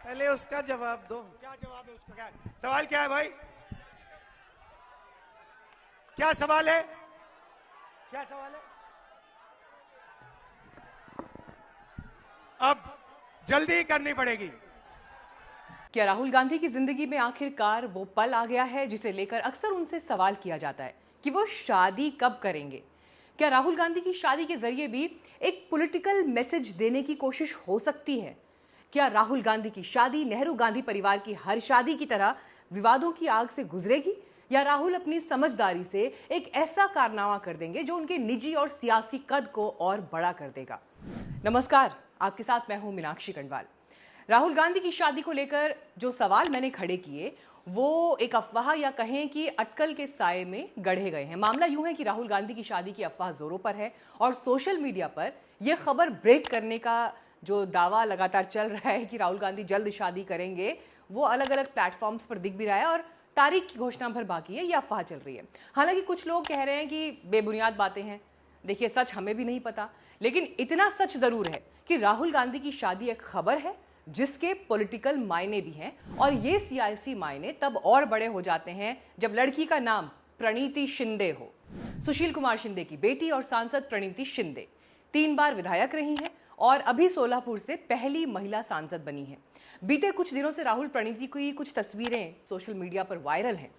पहले उसका जवाब दो। क्या जवाब है उसका? क्या सवाल क्या है भाई? क्या सवाल है? क्या सवाल है? अब जल्दी करनी पड़ेगी। क्या राहुल गांधी की जिंदगी में आखिरकार वो पल आ गया है जिसे लेकर अक्सर उनसे सवाल किया जाता है कि वो शादी कब करेंगे? क्या राहुल गांधी की शादी के जरिए भी एक पॉलिटिकल मैसेज देने की कोशिश हो सकती है? क्या राहुल गांधी की शादी नेहरू गांधी परिवार की हर शादी की तरह विवादों की आग से गुजरेगी, या राहुल अपनी समझदारी से एक ऐसा कारनामा कर देंगे जो उनके निजी और सियासी कद को और बड़ा कर देगा? नमस्कार, आपके साथ मैं हूं मीनाक्षी कंडवाल। राहुल गांधी की शादी को लेकर जो सवाल मैंने खड़े किए वो एक अफवाह या कहें कि अटकल के साये में गढ़े गए हैं। मामला यूं है कि राहुल गांधी की शादी की अफवाह जोरों पर है और सोशल मीडिया पर यह खबर ब्रेक करने का जो दावा लगातार चल रहा है कि राहुल गांधी जल्द शादी करेंगे, वो अलग अलग प्लेटफॉर्म्स पर दिख भी रहा है और तारीख की घोषणा भर बाकी है, यह अफवाह चल रही है। हालांकि कुछ लोग कह रहे हैं कि बेबुनियाद बातें हैं। देखिए, सच हमें भी नहीं पता, लेकिन इतना सच जरूर है कि राहुल गांधी की शादी एक खबर है जिसके पॉलिटिकल मायने भी हैं, और ये सियासी मायने तब और बड़े हो जाते हैं जब लड़की का नाम प्रणीति शिंदे हो। सुशील कुमार शिंदे की बेटी और सांसद प्रणीति शिंदे 3 बार विधायक रही हैं और अभी सोलापुर से पहली महिला सांसद बनी हैं। बीते कुछ दिनों से राहुल प्रणीति की कुछ तस्वीरें सोशल मीडिया पर वायरल हैं।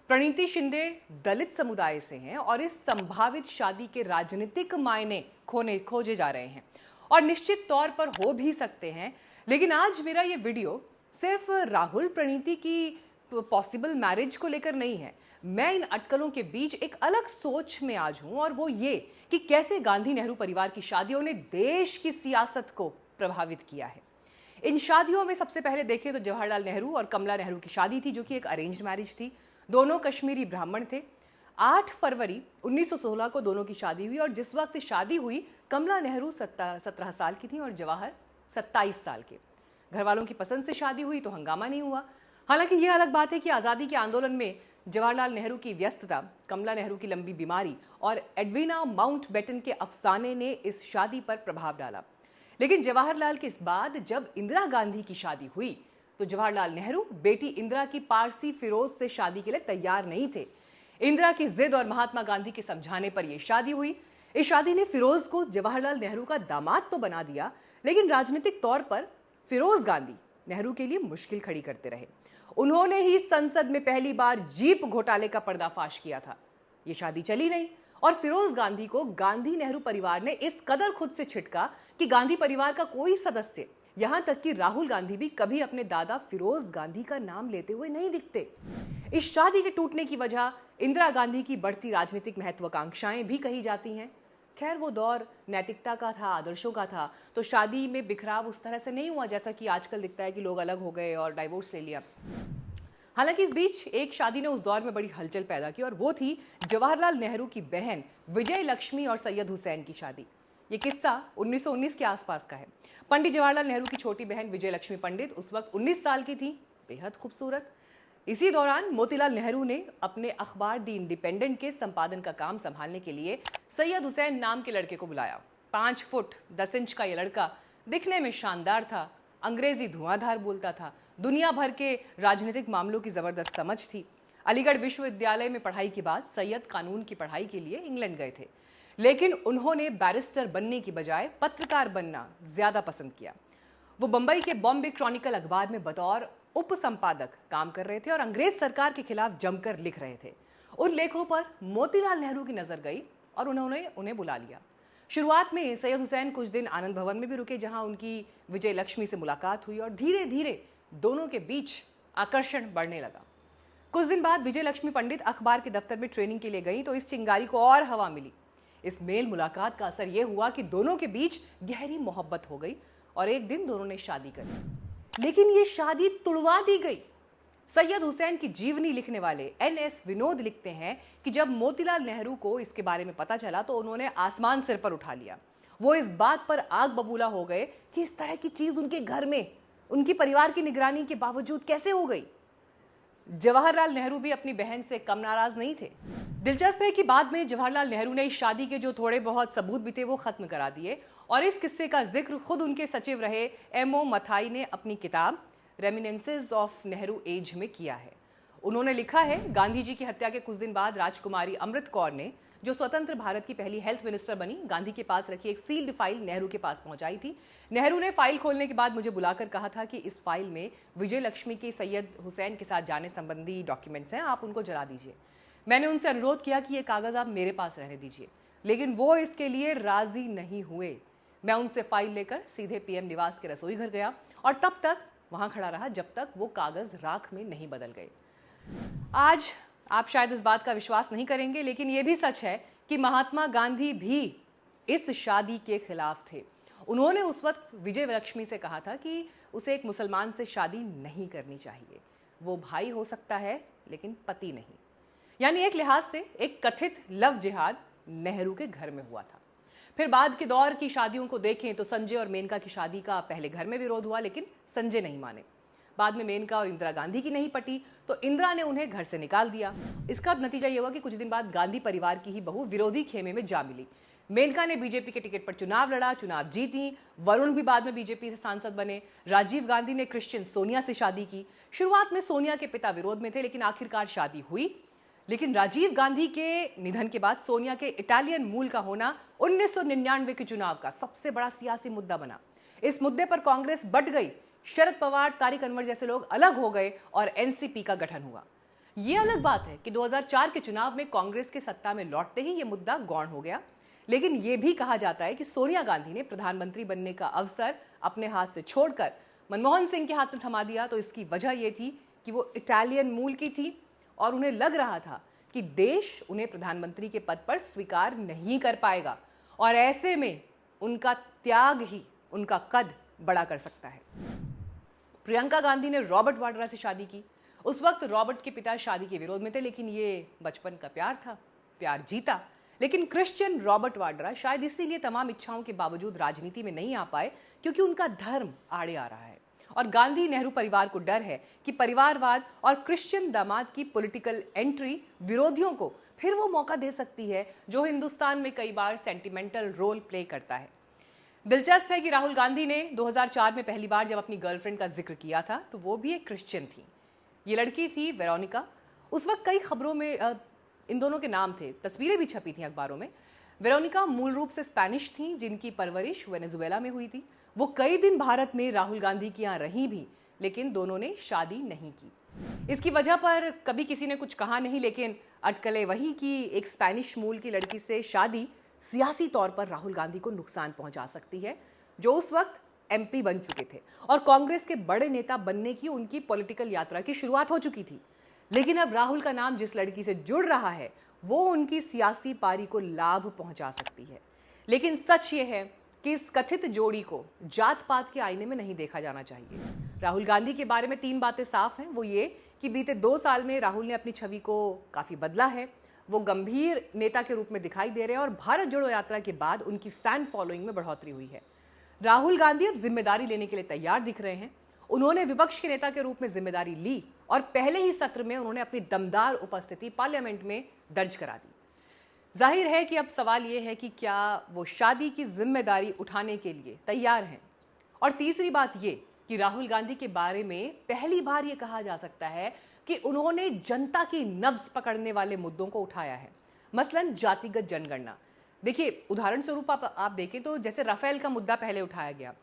प्रणीति शिंदे दलित समुदाय से हैं और इस संभावित शादी के राजनीतिक मायने खोजे जा रहे हैं, और निश्चित तौर पर हो भी सकते हैं। लेकिन आज मेरा ये वीडियो सिर्फ राहुल प्रणीति की पॉसिबल मैरिज को लेकर नहीं है। मैं इन अटकलों के बीच एक अलग सोच में आज हूं, और वो ये कि कैसे गांधी नेहरू परिवार की शादियों ने देश की सियासत को प्रभावित किया है। इन शादियों में सबसे पहले देखें तो जवाहरलाल नेहरू और कमला नेहरू की शादी थी, जो कि एक अरेंज्ड मैरिज थी। दोनों कश्मीरी ब्राह्मण थे। 8 फरवरी 1916 को दोनों की शादी हुई, और जिस वक्त शादी हुई कमला नेहरू 17 साल की थी और जवाहर 27 साल के। घर वालों की पसंद से शादी हुई तो हंगामा नहीं हुआ। हालांकि यह अलग बात है कि आज़ादी के आंदोलन में जवाहरलाल नेहरू की व्यस्तता, कमला नेहरू की लंबी बीमारी और एडवीना माउंटबेटन के अफसाने ने इस शादी पर प्रभाव डाला। लेकिन जवाहरलाल के इस बाद जब इंदिरा गांधी की शादी हुई तो जवाहरलाल नेहरू बेटी इंदिरा की पारसी फिरोज से शादी के लिए तैयार नहीं थे। इंदिरा की जिद और महात्मा गांधी के समझाने पर यह शादी हुई। इस शादी ने फिरोज को जवाहरलाल नेहरू का दामाद तो बना दिया, लेकिन राजनीतिक तौर पर फिरोज गांधी नेहरू के लिए मुश्किल खड़ी करते रहे। उन्होंने ही संसद में पहली बार जीप घोटाले का पर्दाफाश किया था। यह शादी चली नहीं, और फिरोज गांधी को गांधी नेहरू परिवार ने इस कदर खुद से छिटका कि गांधी परिवार का कोई सदस्य, यहां तक कि राहुल गांधी भी कभी अपने दादा फिरोज गांधी का नाम लेते हुए नहीं दिखते। इस शादी के टूटने की वजह इंदिरा गांधी की बढ़ती राजनीतिक महत्वाकांक्षाएं भी कही जाती हैं। खैर, वो दौर नैतिकता का था, आदर्शों का था, तो शादी में बिखराव उस तरह से नहीं हुआ जैसा कि आजकल दिखता है कि लोग अलग हो गए और डाइवोर्स ले लिया। हालांकि इस बीच एक शादी ने उस दौर में बड़ी हलचल पैदा की, और वो थी जवाहरलाल नेहरू की बहन विजय लक्ष्मी और सैयद हुसैन की शादी। ये किस्सा 1919 के आसपास का है। पंडित जवाहरलाल नेहरू की छोटी बहन विजय लक्ष्मी पंडित उस वक्त 19 साल की थी, बेहद खूबसूरत। इसी दौरान मोतीलाल नेहरू ने अपने अखबार दी इंडिपेंडेंट के संपादन का काम संभालने के लिए सैयद हुसैन नाम के लड़के को बुलाया। 5 फुट 10 इंच का यह लड़का दिखने में शानदार था, अंग्रेजी धुआंधार बोलता था, दुनिया भर के राजनीतिक मामलों की जबरदस्त समझ थी। अलीगढ़ विश्वविद्यालय में पढ़ाई के बाद सैयद कानून की पढ़ाई के लिए इंग्लैंड गए थे, लेकिन उन्होंने बैरिस्टर बनने की बजाय पत्रकार बनना ज्यादा पसंद किया। वो बंबई के बॉम्बे क्रॉनिकल अखबार में बतौर उप संपादक काम कर रहे थे और अंग्रेज सरकार के खिलाफ जमकर लिख रहे थे। उन लेखों पर मोतीलाल नेहरू की नजर गई और उन्होंने उन्हें बुला लिया। शुरुआत में सैयद हुसैन कुछ दिन आनंद भवन में भी रुके, जहां उनकी विजय लक्ष्मी से मुलाकात हुई, और धीरे धीरे दोनों के बीच आकर्षण बढ़ने लगा। कुछ दिन बाद विजय लक्ष्मी पंडित अखबार के दफ्तर में ट्रेनिंग के लिए गई तो इस चिंगारी को और हवा मिली। इस मेल मुलाकात का असर यह हुआ कि दोनों के बीच गहरी मोहब्बत हो गई और एक दिन दोनों ने शादी करी। लेकिन ये शादी तुड़वा दी गई। सैयद हुसैन की जीवनी लिखने वाले NS विनोद लिखते हैं कि जब मोतीलाल नेहरू को इसके बारे में पता चला तो उन्होंने आसमान सिर पर उठा लिया। वो इस बात पर आग बबूला हो गए कि इस तरह की चीज उनके घर में उनकी परिवार की निगरानी के बावजूद कैसे हो गई। जवाहरलाल नेहरू भी अपनी बहन से कम नाराज नहीं थे। दिलचस्प है कि बाद में जवाहरलाल नेहरू ने इस शादी के जो थोड़े बहुत सबूत भी थे वो खत्म करा दिए, और इस किस्से का जिक्र खुद उनके सचिव रहे MO मथाई ने अपनी किताब रेमिनेंसेस ऑफ नेहरू एज में किया है। उन्होंने लिखा है, गांधी जी की हत्या के कुछ दिन बाद राजकुमारी अमृत कौर ने, जो स्वतंत्र भारत की पहली हेल्थ मिनिस्टर बनी, गांधी के पास रखी एक सील्ड फाइल नेहरू के पास पहुंचाई थी। नेहरू ने फाइल खोलने के बाद मुझे बुलाकर कहा था कि इस फाइल में विजय लक्ष्मी के सैयद हुसैन के साथ जाने संबंधी डॉक्यूमेंट्स हैं, आप उनको जला दीजिए। मैंने उनसे अनुरोध किया कि ये कागज आप मेरे पास रहने दीजिए, लेकिन वो इसके लिए राजी नहीं हुए। मैं उनसे फाइल लेकर सीधे पीएम निवास के रसोई घर गया और तब तक वहां खड़ा रहा जब तक वो कागज राख में नहीं बदल गए। आज आप शायद इस बात का विश्वास नहीं करेंगे, लेकिन यह भी सच है कि महात्मा गांधी भी इस शादी के खिलाफ थे। उन्होंने उस वक्त विजय लक्ष्मी से कहा था कि उसे एक मुसलमान से शादी नहीं करनी चाहिए, वो भाई हो सकता है लेकिन पति नहीं। यानी एक लिहाज से एक कथित लव जिहाद नेहरू के घर में हुआ था। फिर बाद के दौर की शादियों को देखें तो संजय और मेनका की शादी का पहले घर में विरोध हुआ, लेकिन संजय नहीं माने। बाद में मेनका और इंदिरा गांधी की नहीं पटी तो इंदिरा ने उन्हें घर से निकाल दिया। इसका नतीजा यह हुआ कि कुछ दिन बाद गांधी परिवार की ही बहू विरोधी खेमे में जा मिली। मेनका ने बीजेपी के टिकट पर चुनाव लड़ा, चुनाव जीती। वरुण भी बाद में बीजेपी से सांसद बने। राजीव गांधी ने क्रिश्चियन सोनिया से शादी की। शुरुआत में सोनिया के पिता विरोध में थे, लेकिन आखिरकार शादी हुई। लेकिन राजीव गांधी के निधन के बाद सोनिया के इटालियन मूल का होना 1999 के चुनाव का सबसे बड़ा सियासी मुद्दा बना। इस मुद्दे पर कांग्रेस बट गई। शरद पवार, तारिक अनवर जैसे लोग अलग हो गए और एनसीपी का गठन हुआ। यह अलग बात है कि 2004 के चुनाव में कांग्रेस के सत्ता में लौटते ही यह मुद्दा गौण हो गया। लेकिन यह भी कहा जाता है कि सोनिया गांधी ने प्रधानमंत्री बनने का अवसर अपने हाथ से छोड़कर मनमोहन सिंह के हाथ में थमा दिया। तो इसकी वजह यह थी कि वो इटालियन मूल की थी और उन्हें लग रहा था कि देश उन्हें प्रधानमंत्री के पद पर स्वीकार नहीं कर पाएगा और ऐसे में उनका त्याग ही उनका कद बड़ा कर सकता है। प्रियंका गांधी ने रॉबर्ट वाड्रा से शादी की। उस वक्त रॉबर्ट के पिता शादी के विरोध में थे, लेकिन ये बचपन का प्यार था, प्यार जीता। लेकिन क्रिश्चियन रॉबर्ट वाड्रा शायद इसीलिए तमाम इच्छाओं के बावजूद राजनीति में नहीं आ पाए क्योंकि उनका धर्म आड़े आ रहा है और गांधी नेहरू परिवार को डर है कि परिवारवाद और क्रिश्चियन दामाद की पॉलिटिकल एंट्री विरोधियों को फिर वो मौका दे सकती है जो हिंदुस्तान में कई बार सेंटिमेंटल रोल प्ले करता है। दिलचस्प है कि राहुल गांधी ने 2004 में पहली बार जब अपनी गर्लफ्रेंड का जिक्र किया था तो वो भी एक क्रिश्चियन थी। ये लड़की थी वेरोनिका। उस वक्त कई खबरों में इन दोनों के नाम थे, तस्वीरें भी छपी थी अखबारों में। वेरोनिका मूल रूप से स्पेनिश थी जिनकी परवरिश वेनेजुएला में हुई थी। वो कई दिन भारत में राहुल गांधी के यहाँ रही भी, लेकिन दोनों ने शादी नहीं की। इसकी वजह पर कभी किसी ने कुछ कहा नहीं, लेकिन अटकलें वही कि एक स्पेनिश मूल की लड़की से शादी सियासी तौर पर राहुल गांधी को नुकसान पहुंचा सकती है, जो उस वक्त एमपी बन चुके थे और कांग्रेस के बड़े नेता बनने की उनकी पॉलिटिकल यात्रा की शुरुआत हो चुकी थी। लेकिन अब राहुल का नाम जिस लड़की से जुड़ रहा है वो उनकी सियासी पारी को लाभ पहुंचा सकती है। लेकिन सच ये है कि इस कथित जोड़ी को जात पात के आईने में नहीं देखा जाना चाहिए। राहुल गांधी के बारे में 3 बातें साफ हैं। वो ये कि बीते 2 साल में राहुल ने अपनी छवि को काफी बदला है। वो गंभीर नेता के रूप में दिखाई दे रहे हैं और भारत जोड़ो यात्रा के बाद उनकी फैन फॉलोइंग में बढ़ोतरी हुई है। राहुल गांधी अब जिम्मेदारी लेने के लिए तैयार दिख रहे हैं। उन्होंने विपक्ष के नेता के रूप में जिम्मेदारी ली और पहले ही सत्र में उन्होंने अपनी दमदार उपस्थिति पार्लियामेंट में दर्ज करा दी। जाहिर है कि अब सवाल यह है कि क्या वो शादी की जिम्मेदारी उठाने के लिए तैयार हैं। और तीसरी बात यह कि राहुल गांधी के बारे में पहली बार यह कहा जा सकता है कि उन्होंने जनता की नब्ज पकड़ने वाले मुद्दों को उठाया है, मसलन जातिगत जनगणना। देखिए, उदाहरण स्वरूप आप देखें तो जैसे राफेल का मुद्दा पहले उठाया गया,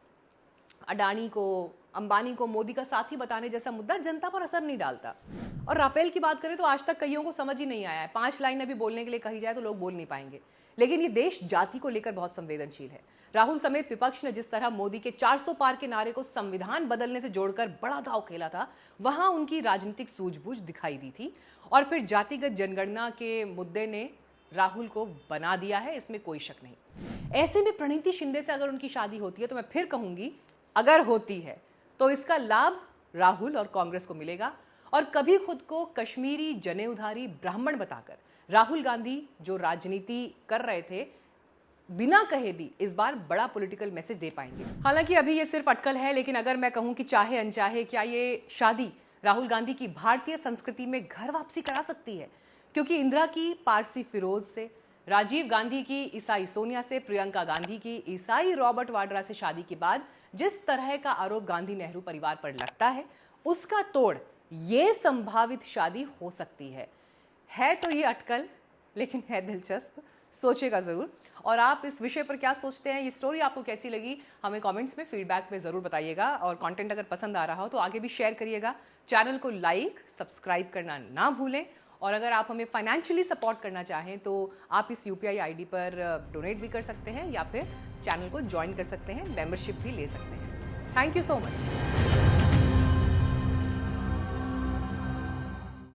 अडानी को, अंबानी को मोदी का साथी बताने जैसा मुद्दा जनता पर असर नहीं डालता। और राफेल की बात करें तो आज तक कईयों को समझ ही नहीं आया है। 5 लाइन अभी बोलने के लिए कही जाए तो लोग बोल नहीं पाएंगे। लेकिन ये देश जाति को लेकर बहुत संवेदनशील है। राहुल समेत विपक्ष ने जिस तरह मोदी के 400 पार के नारे को संविधान बदलने से जोड़कर बड़ा दांव खेला था, वहां उनकी राजनीतिक सूझबूझ दिखाई दी थी। और फिर जातिगत जनगणना के मुद्दे ने राहुल को बना दिया है, इसमें कोई शक नहीं। ऐसे में प्रणीति शिंदे से अगर उनकी शादी होती है तो मैं फिर कहूंगी, अगर होती है तो इसका लाभ राहुल और कांग्रेस को मिलेगा। और कभी खुद को कश्मीरी जनेऊधारी ब्राह्मण बताकर राहुल गांधी जो राजनीति कर रहे थे, बिना कहे भी इस बार बड़ा पॉलिटिकल मैसेज दे पाएंगे। हालांकि अभी ये सिर्फ अटकल है, लेकिन अगर मैं कहूं कि चाहे अनचाहे क्या ये शादी राहुल गांधी की भारतीय संस्कृति में घर वापसी करा सकती है। क्योंकि इंदिरा की पारसी फिरोज से, राजीव गांधी की ईसाई सोनिया से, प्रियंका गांधी की ईसाई रॉबर्ट वाड्रा से शादी के बाद जिस तरह का आरोप गांधी नेहरू परिवार पर लगता है, उसका तोड़ ये संभावित शादी हो सकती है तो ये अटकल, लेकिन है दिलचस्प, सोचेगा जरूर। और आप इस विषय पर क्या सोचते हैं, ये स्टोरी आपको कैसी लगी, हमें कमेंट्स में फीडबैक में ज़रूर बताइएगा। और कंटेंट अगर पसंद आ रहा हो तो आगे भी शेयर करिएगा। चैनल को लाइक सब्सक्राइब करना ना भूलें। और अगर आप हमें फाइनेंशियली सपोर्ट करना चाहें तो आप इस UPI ID पर डोनेट भी कर सकते हैं या फिर चैनल को ज्वाइन कर सकते हैं, मेंबरशिप भी ले सकते हैं। Thank you so much.